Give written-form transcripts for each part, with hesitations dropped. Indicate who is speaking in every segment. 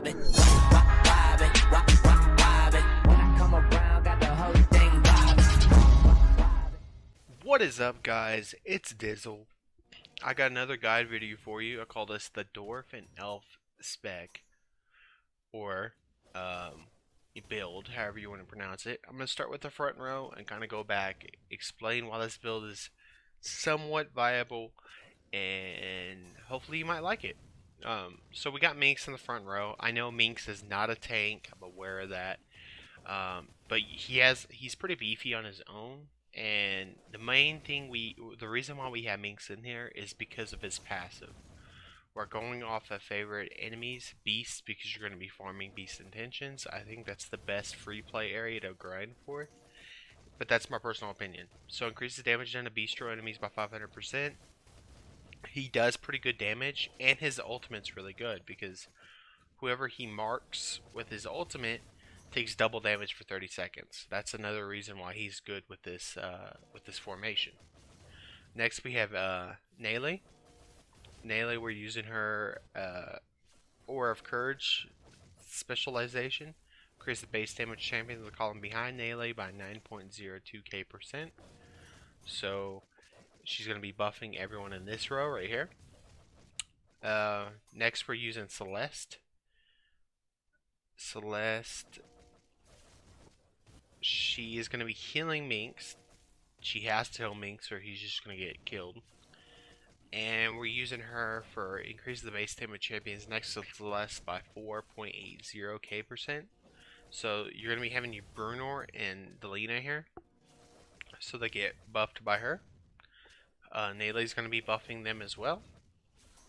Speaker 1: vibing, vibing, vibing. When I come around, got the whole thing vibing.
Speaker 2: What is up, guys? It's Dizzle. I got another guide video for you. I call this the dwarf and elf spec, or build, however you want to pronounce it. I'm going to start with the front row and kind of go back, explain why this build is somewhat viable, and hopefully you might like it. So we got Minx in the front row. I know Minx is not a tank. I'm aware of that. But he's pretty beefy on his own. And the main thing the reason why we have Minx in here is because of his passive. We're going off of favorite enemies, beasts, because you're going to be farming beast intentions. I think that's the best free play area to grind for. But that's my personal opinion. So increases damage done to bestial enemies by 500%. He does pretty good damage, and his ultimate's really good because whoever he marks with his ultimate takes double damage for 30 seconds. That's another reason why he's good with this formation. Next we have Nayle. Nayle, we're using her Aura of Courage specialization. Increase the base damage champions of the column behind Nayle by 9.02%. So she's going to be buffing everyone in this row right here. Next we're using Celeste. She is going to be healing Minx. She has to heal Minx or he's just going to get killed. And we're using her for increase the base damage champions next to Celeste by 4.80%. So you're going to be having your Bruenor and Delina here. So they get buffed by her. Nayle's going to be buffing them as well.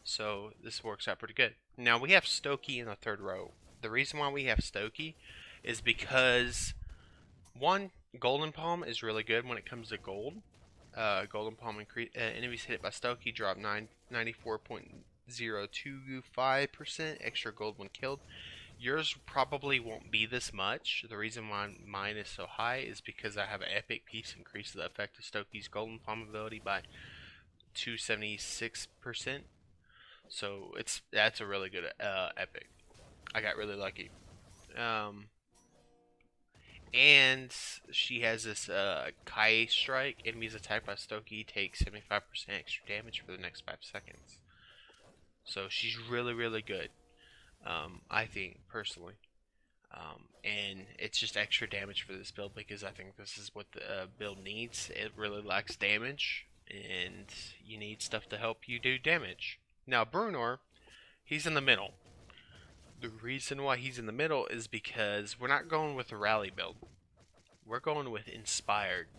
Speaker 2: So this works out pretty good. Now we have Stokey in the third row. The reason why we have Stokey is because, one, Golden Palm is really good when it comes to gold. Golden Palm enemies hit by Stokey drop 94.025% extra gold when killed. Yours probably won't be this much. The reason why mine is so high is because I have an epic piece increase the effect of Stokey's Golden Palm ability by 276%. So that's a really good epic. I got really lucky. And she has this Kai strike. Enemies attacked by Stokey take 75% extra damage for the next 5 seconds. So she's really, really good. I think, personally. And it's just extra damage for this build because I think this is what the build needs. It really lacks damage, and you need stuff to help you do damage. Now, Bruenor, he's in the middle. The reason why he's in the middle is because we're not going with a rally build. We're going with inspired.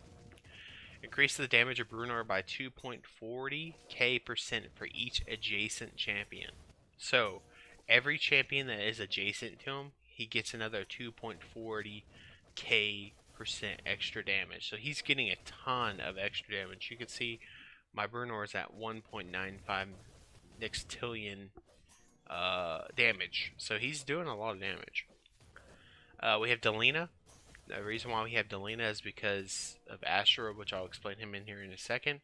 Speaker 2: Increase the damage of Bruenor by 2.40% for each adjacent champion. So, every champion that is adjacent to him, he gets another 2.40% extra damage. So he's getting a ton of extra damage. You can see my Bruenor is at 1.95 nextillion damage. So he's doing a lot of damage. We have Delina. The reason why we have Delina is because of Astra, which I'll explain him in here in a second.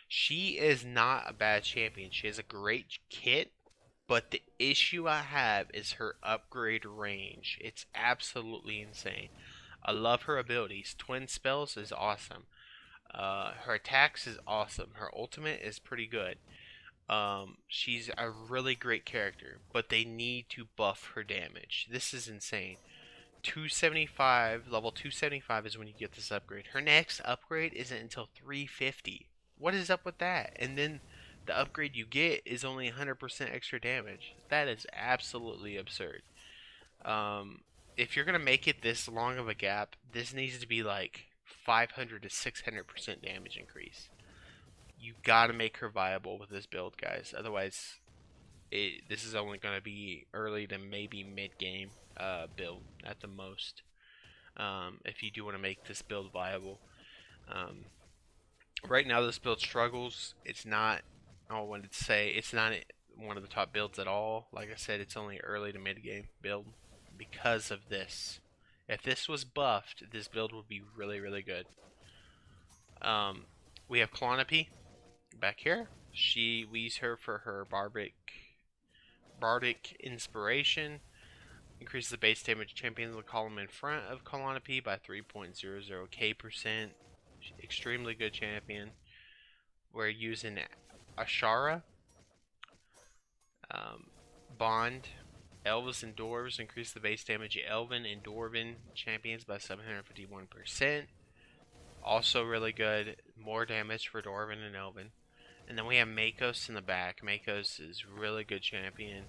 Speaker 2: She is not a bad champion. She has a great kit. But the issue I have is her upgrade range. It's absolutely insane. I love her abilities. Twin spells is awesome. Her attacks is awesome. Her ultimate is pretty good. She's a really great character, but they need to buff her damage. This is insane. 275, level 275 is when you get this upgrade. Her next upgrade isn't until 350. What is up with that? And then the upgrade you get is only 100% extra damage. That is absolutely absurd. If you're going to make it this long of a gap, this needs to be like 500 to 600% damage increase. You got to make her viable with this build, guys. Otherwise, this is only going to be early to maybe mid-game build at the most. If you do want to make this build viable. Right now, this build struggles. It's not... I wanted to say it's not one of the top builds at all. Like I said, it's only early to mid game build because of this. If this was buffed, this build would be really, really good. We have Clonopy back here. We use her for her bardic inspiration. Increases the base damage champions in the column in front of Colonna P by 3.00k%. Extremely good champion. We're using Ashara. Bond. Elves and Dwarves increase the base damage of Elven and Dwarven champions by 751%. Also really good. More damage for Dwarven and Elven. And then we have Makos in the back. Makos is really good champion.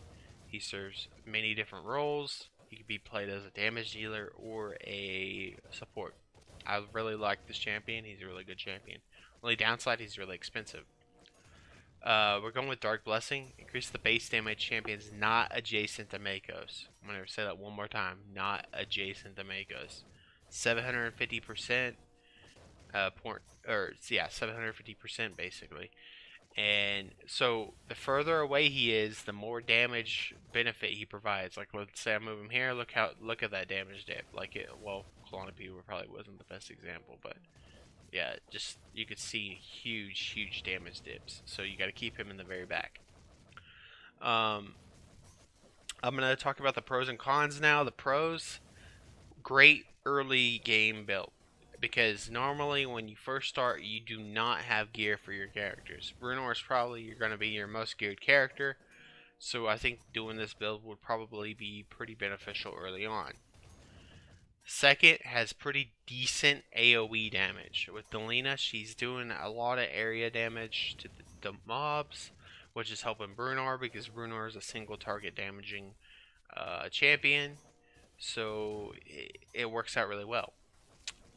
Speaker 2: He serves many different roles. He can be played as a damage dealer or a support. I really like this champion. He's a really good champion. Only downside, he's really expensive. We're going with Dark Blessing. Increase the base damage champions not adjacent to Makos. I'm going to say that one more time. Not adjacent to Makos. 750%. 750% basically. And so the further away he is, the more damage benefit he provides. Like let's say I move him here, look at that damage dip. Colonna P probably wasn't the best example, but yeah, just you could see huge damage dips. So you got to keep him in the very back. I'm gonna talk about the pros and cons now. The pros, great early game build. Because normally when you first start, you do not have gear for your characters. Bruenor is probably going to be your most geared character, so I think doing this build would probably be pretty beneficial early on. Second, has pretty decent AoE damage. With Delina, she's doing a lot of area damage to the mobs, which is helping Bruenor because Bruenor is a single target damaging champion, so it works out really well.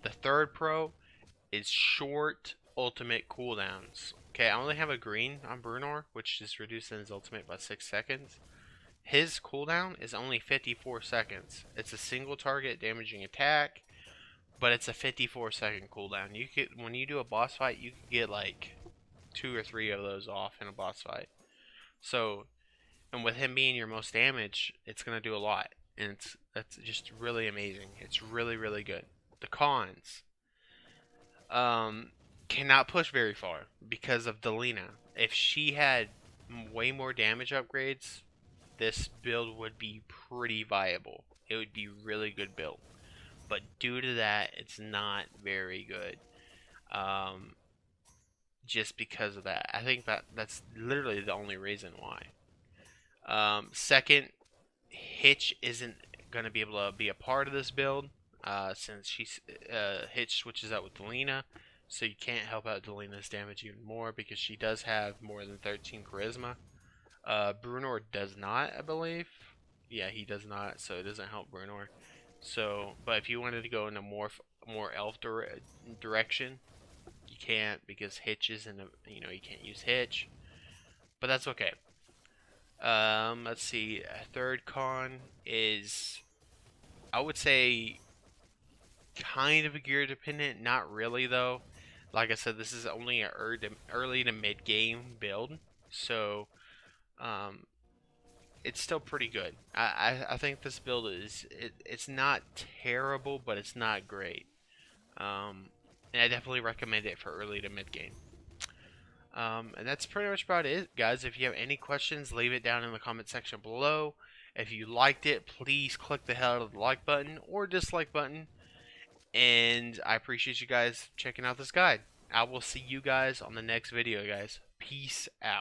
Speaker 2: The third pro is short ultimate cooldowns. Okay, I only have a green on Bruenor, which is reducing his ultimate by 6 seconds. His cooldown is only 54 seconds. It's a single target damaging attack, but it's a 54-second cooldown. When you do a boss fight, you can get like 2 or 3 of those off in a boss fight. So, and with him being your most damage, it's gonna do a lot, and that's just really amazing. It's really good. The cons. Cannot push very far because of Delina. If she had way more damage upgrades, this build would be pretty viable. It would be really good build. But due to that, it's not very good. Just because of that. I think that's literally the only reason why. Second, Hitch isn't going to be able to be a part of this build. Since Hitch switches out with Delina, so you can't help out Delina's damage even more because she does have more than 13 charisma. Bruenor does not, I believe. Yeah, he does not, so it doesn't help Bruenor. So, but if you wanted to go in a more elf direction, you can't because Hitch is you can't use Hitch. But that's okay. Let's see. A third con is, I would say, kind of a gear dependent, not really though. Like I said, this is only an early to mid game build, so it's still pretty good. I think this build it's not terrible, but it's not great. And I definitely recommend it for early to mid game. And that's pretty much about it, guys. If you have any questions, leave it down in the comment section below. If you liked it, please click the hell out of the like button or dislike button. And I appreciate you guys checking out this guide. I will see you guys on the next video, guys. Peace out.